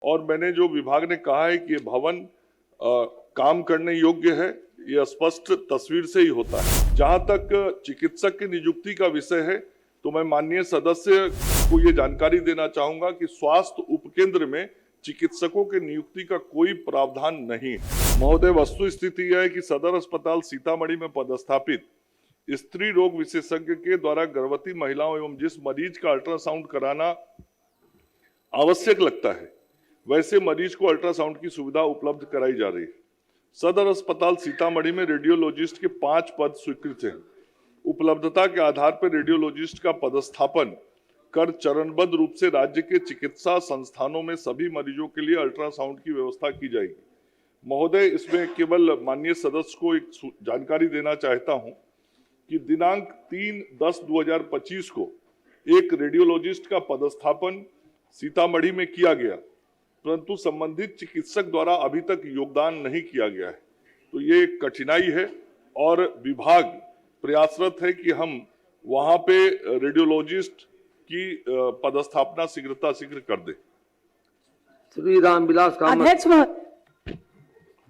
और मैंने जो विभाग ने कहा है कि ये भवन काम करने योग्य है, ये स्पष्ट तस्वीर से ही होता है। जहां तक चिकित्सक की नियुक्ति का विषय है, तो मैं माननीय सदस्य को ये जानकारी देना चाहूंगा कि स्वास्थ्य उपकेंद्र में चिकित्सकों की नियुक्ति का कोई प्रावधान नहीं है। महोदय, वस्तु स्थिति यह है कि सदर अस्पताल सीतामढ़ी में पदस्थापित स्त्री रोग विशेषज्ञ के द्वारा गर्भवती महिलाओं एवं जिस मरीज का अल्ट्रासाउंड कराना आवश्यक लगता है, वैसे मरीज को अल्ट्रासाउंड की सुविधा उपलब्ध कराई जा रही है। सदर अस्पताल सीतामढ़ी में रेडियोलॉजिस्ट के 5 पद स्वीकृत हैं। उपलब्धता के आधार पर रेडियोलॉजिस्ट का पदस्थापन कर चरणबद्ध रूप से राज्य के चिकित्सा संस्थानों में सभी मरीजों के लिए अल्ट्रासाउंड की व्यवस्था की जाएगी। महोदय, इसमें केवल माननीय सदस्य को एक जानकारी देना चाहता हूं कि दिनांक 3/10/2025 को एक रेडियोलॉजिस्ट का पदस्थापन सीतामढ़ी में किया गया, परंतु संबंधित चिकित्सक द्वारा अभी तक योगदान नहीं किया गया है। तो ये एक कठिनाई है और विभाग प्रयासरत है कि हम वहां पे रेडियोलॉजिस्ट की पदस्थापना शीघ्र कर दे। श्री रामविलास कामत अध्यक्ष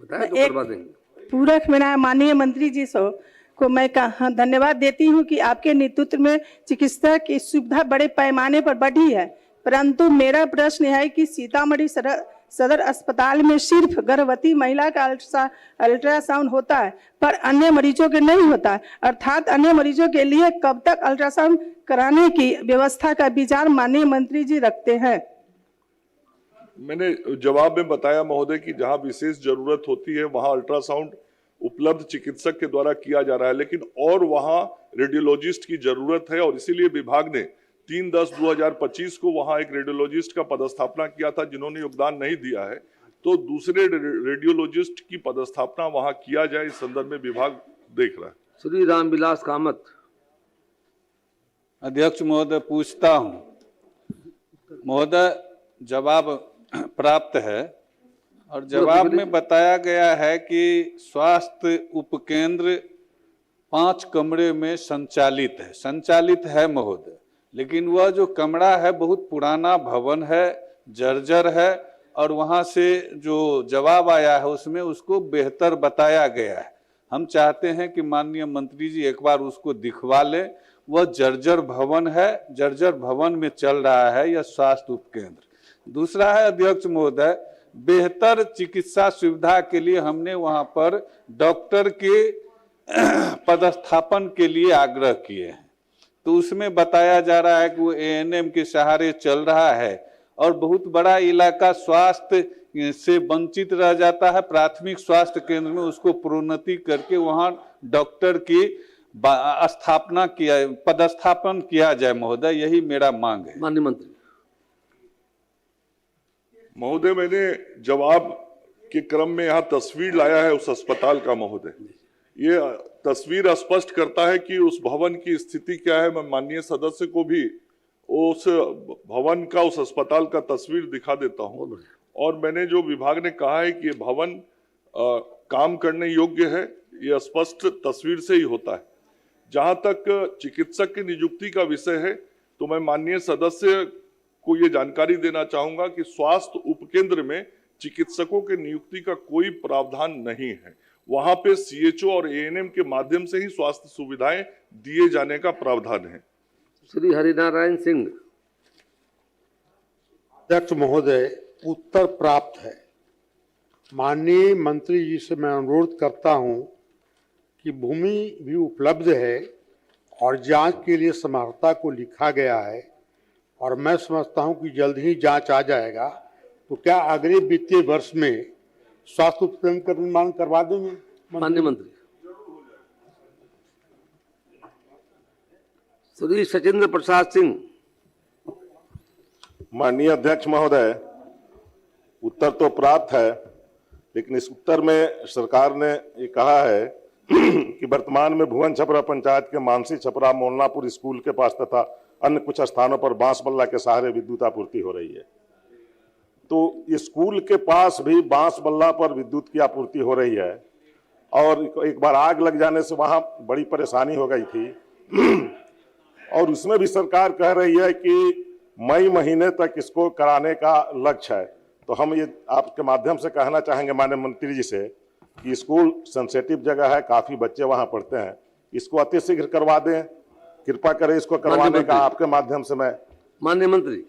बताएं तो करवा देंगे। पूरक में माननीय मंत्री जी को मैं धन्यवाद देती हूं कि आपके नेतृत्व में चिकित्सा की सुविधा बड़े पैमाने पर बढ़ी है, परंतु मेरा प्रश्न है कि सीतामढ़ी सदर अस्पताल में सिर्फ गर्भवती महिला का अल्ट्रासाउंड होता है, पर अन्य मरीजों के नहीं होता है। अर्थात अन्य मरीजों के लिए कब तक अल्ट्रासाउंड कराने की व्यवस्था का विचार माननीय मंत्री जी रखते हैं? मैंने जवाब में बताया महोदय कि जहां विशेष जरूरत होती है वहां अल्ट्रासाउंड उपलब्ध चिकित्सक के द्वारा किया जा रहा है, लेकिन और वहां रेडियोलॉजिस्ट की जरूरत है और इसीलिए विभाग ने 3/10/2025 को वहां एक रेडियोलॉजिस्ट का पदस्थापना किया था, जिन्होंने योगदान नहीं दिया है। तो दूसरे रेडियोलॉजिस्ट की पदस्थापना वहां किया जाए, इस संदर्भ में विभाग देख रहा है। श्री रामविलास कामत। अध्यक्ष महोदय, पूछता हूं महोदय, जवाब प्राप्त है और जवाब में बताया गया है कि स्वास्थ्य उपकेंद्र 5 कमरे में संचालित है महोदय, लेकिन वह जो कमरा है बहुत पुराना भवन है, जर्जर है और वहां से जो जवाब आया है उसमें उसको बेहतर बताया गया है। हम चाहते हैं कि माननीय मंत्री जी एक बार उसको दिखवा ले। वह जर्जर भवन है, जर्जर भवन में चल रहा है यह स्वास्थ्य उपकेंद्र। दूसरा है अध्यक्ष महोदय, बेहतर चिकित्सा सुविधा के लिए हमने वहां पर डॉक्टर के पदस्थापन के लिए आग्रह किए हैं, तो उसमें बताया जा रहा है कि वो एएनएम के सहारे चल रहा है और बहुत बड़ा इलाका स्वास्थ्य से वंचित रह जाता है। प्राथमिक स्वास्थ्य केंद्र में उसको प्रोन्नति करके वहां डॉक्टर की पदस्थापन किया जाए महोदय, यही मेरा मांग है। माननीय मंत्री महोदय, मैंने जवाब के क्रम में यहाँ तस्वीर लाया है उस अस्पताल का महोदय। ये तस्वीर स्पष्ट करता है कि उस भवन की स्थिति क्या है। मैं माननीय सदस्य को भी उस भवन का, उस अस्पताल का तस्वीर दिखा देता हूँ। और मैंने जो विभाग ने कहा है कि ये भवन काम करने योग्य है, ये स्पष्ट तस्वीर से ही होता है। जहां तक चिकित्सक की नियुक्ति का विषय है, तो मैं माननीय सदस्य को ये जानकारी देना चाहूंगा कि स्वास्थ्य उपकेंद्र में चिकित्सकों की नियुक्ति का कोई प्रावधान नहीं है। वहां पे सीएचओ और एएनएम के माध्यम से ही स्वास्थ्य सुविधाएं दिए जाने का प्रावधान है। श्री हरिनारायण सिंह। अध्यक्ष महोदय, उत्तर प्राप्त है। माननीय मंत्री जी से मैं अनुरोध करता हूं कि भूमि भी उपलब्ध है और जांच के लिए समर्थता को लिखा गया है और मैं समझता हूं कि जल्द ही जांच आ जाएगा। तो क्या अगले वित्तीय वर्ष में स्वास्थ्य उपकेंद्र का निर्माण करवा देंगे? माननीय मंत्री श्री सचिंद्र प्रसाद सिंह। माननीय अध्यक्ष महोदय, उत्तर तो प्राप्त है, लेकिन इस उत्तर में सरकार ने ये कहा है कि वर्तमान में भुवन छपरा पंचायत के मानसी छपरा मोलनापुर स्कूल के पास तथा अन्य कुछ स्थानों पर बांस बल्ला के सहारे विद्युत आपूर्ति हो रही है। तो स्कूल के पास भी बांस बल्ला पर विद्युत की आपूर्ति हो रही है और एक बार आग लग जाने से वहां बड़ी परेशानी हो गई थी और उसमें भी सरकार कह रही है कि मई महीने तक इसको कराने का लक्ष्य है। तो हम ये आपके माध्यम से कहना चाहेंगे माननीय मंत्री जी से कि स्कूल सेंसिटिव जगह है, काफी बच्चे वहां पढ़ते हैं, इसको अतिशीघ्र करवा दें, कृपा करें इसको करवाने का आपके माध्यम से मैं। माननीय मंत्री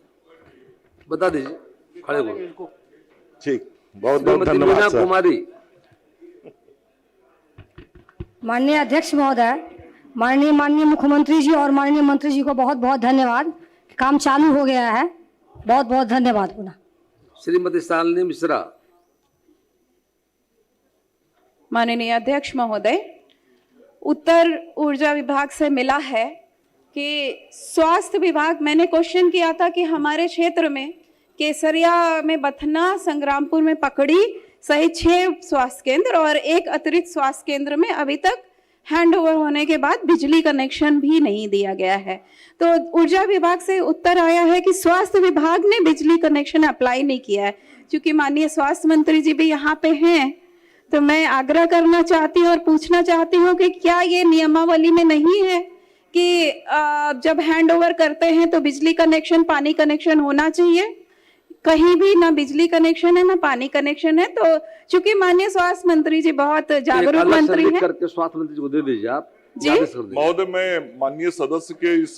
बता दीजिए, खड़े हो। ठीक, बहुत बहुत श्रीमती मीना धन्यवाद सर। कुमारी। माननीय अध्यक्ष महोदय, माननीय मुख्यमंत्री जी और माननीय मंत्री जी को बहुत बहुत धन्यवाद। काम चालू हो गया है, बहुत बहुत धन्यवाद पुनः। श्रीमती शालिनी मिश्रा। माननीय अध्यक्ष महोदय, उत्तर ऊर्जा विभाग से मिला है कि स्वास्थ्य विभाग, मैंने क्वेश्चन किया था कि हमारे क्षेत्र में केसरिया में, बथना, संग्रामपुर में, पकड़ी सहित 6 स्वास्थ्य केंद्र और 1 अतिरिक्त स्वास्थ्य केंद्र में अभी तक हैंडओवर होने के बाद बिजली कनेक्शन भी नहीं दिया गया है। तो ऊर्जा विभाग से उत्तर आया है कि स्वास्थ्य विभाग ने बिजली कनेक्शन अप्लाई नहीं किया है। क्योंकि माननीय स्वास्थ्य मंत्री जी भी यहाँ पे हैं, तो मैं आग्रह करना चाहती हूँ और पूछना चाहती हूँ कि क्या ये नियमावली में नहीं है कि जब हैंडओवर करते हैं तो बिजली कनेक्शन, पानी कनेक्शन होना चाहिए? कहीं भी ना बिजली कनेक्शन है ना पानी कनेक्शन है। तो चूंकि माननीय स्वास्थ्य मंत्री जी बहुत जागरूक मंत्री हैं, करके स्वास्थ्य मंत्री को दे दीजिए आप जी। महोदय, मैं माननीय सदस्य के इस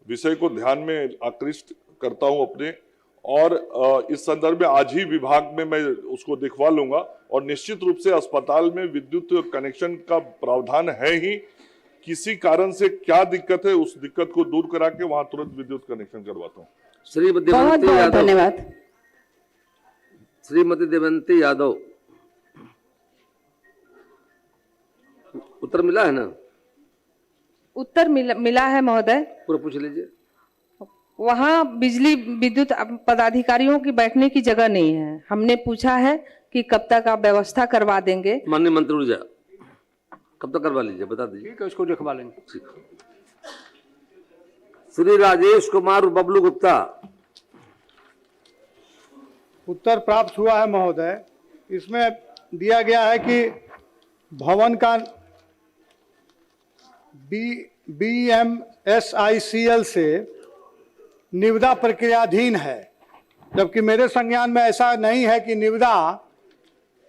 विषय को ध्यान में आकृष्ट करता हूं अपने, और इस संदर्भ में आज ही विभाग में मैं उसको दिखवा लूंगा। और निश्चित रूप से अस्पताल में विद्युत कनेक्शन का प्रावधान है ही, किसी कारण से क्या दिक्कत है उस दिक्कत को दूर करा के वहां तुरंत विद्युत कनेक्शन करवाता हूँ। श्रीमती बहुत देवंती बहुत यादव। धन्यवाद। श्रीमती देवंती यादव। उत्तर मिला है ना? उत्तर मिला है महोदय। पूरा पूछ लीजिए। वहाँ बिजली विद्युत पदाधिकारियों की बैठने की जगह नहीं है। हमने पूछा है कि कब तक आप व्यवस्था करवा देंगे। माननीय मंत्री ऊर्जा कब तक करवा लीजिए, बता दीजिए। ठीक है, उसको दिखवा लेंगे। ठीक। श्री राजेश कुमार बबलू गुप्ता। उत्तर प्राप्त हुआ है महोदय। इसमें दिया गया है कि भवन का BMSICL से निविदा प्रक्रियाधीन है, जबकि मेरे संज्ञान में ऐसा नहीं है कि निविदा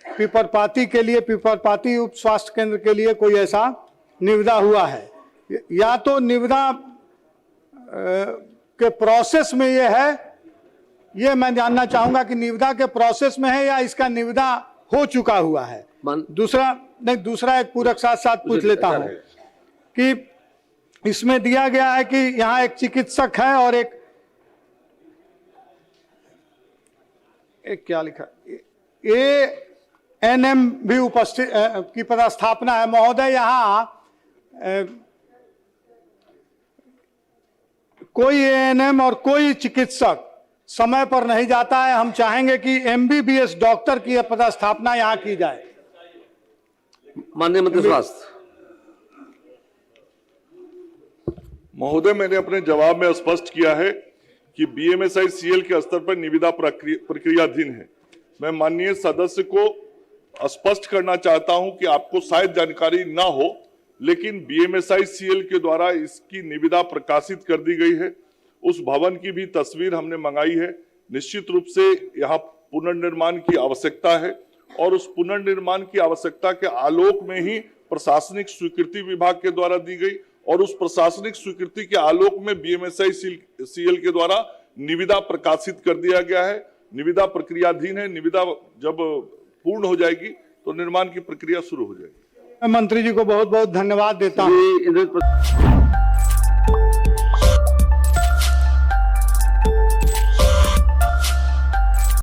पिपरपाती के लिए, पिपरपाती उप स्वास्थ्य केंद्र के लिए कोई ऐसा निविदा हुआ है। या तो निविदा के प्रोसेस में ये है, ये मैं जानना चाहूंगा कि निविदा के प्रोसेस में है या इसका निविदा हो चुका हुआ है। दूसरा एक पूरक साथ साथ पूछ लेता हूं कि इसमें दिया गया है कि यहाँ एक चिकित्सक है और एक क्या लिखा, ANM भी उपस्थित की पदस्थापना है। महोदय, यहाँ कोई ANM और कोई चिकित्सक समय पर नहीं जाता है। हम चाहेंगे कि MBBS डॉक्टर की पदस्थापना यहाँ की जाए। माननीय मंत्री स्वास्थ्य। महोदय, मैंने अपने जवाब में स्पष्ट किया है कि BMSICL के स्तर पर निविदा प्रक्रियाधीन है। मैं माननीय सदस्य को स्पष्ट करना चाहता हूं कि आपको शायद जानकारी ना हो, लेकिन BMSICL के द्वारा इसकी निविदा प्रकाशित कर दी गई है। उस भवन की भी तस्वीर हमने मंगाई है। निश्चित रूप से यहाँ पुनर्निर्माण की आवश्यकता है और उस पुनर्निर्माण की आवश्यकता के आलोक में ही प्रशासनिक स्वीकृति विभाग के द्वारा दी गई और उस प्रशासनिक स्वीकृति के आलोक में BMSICL के द्वारा निविदा प्रकाशित कर दिया गया है। निविदा प्रक्रियाधीन है। निविदा जब पूर्ण हो जाएगी तो निर्माण की प्रक्रिया शुरू हो जाएगी। मंत्री जी को बहुत बहुत धन्यवाद देता हूँ।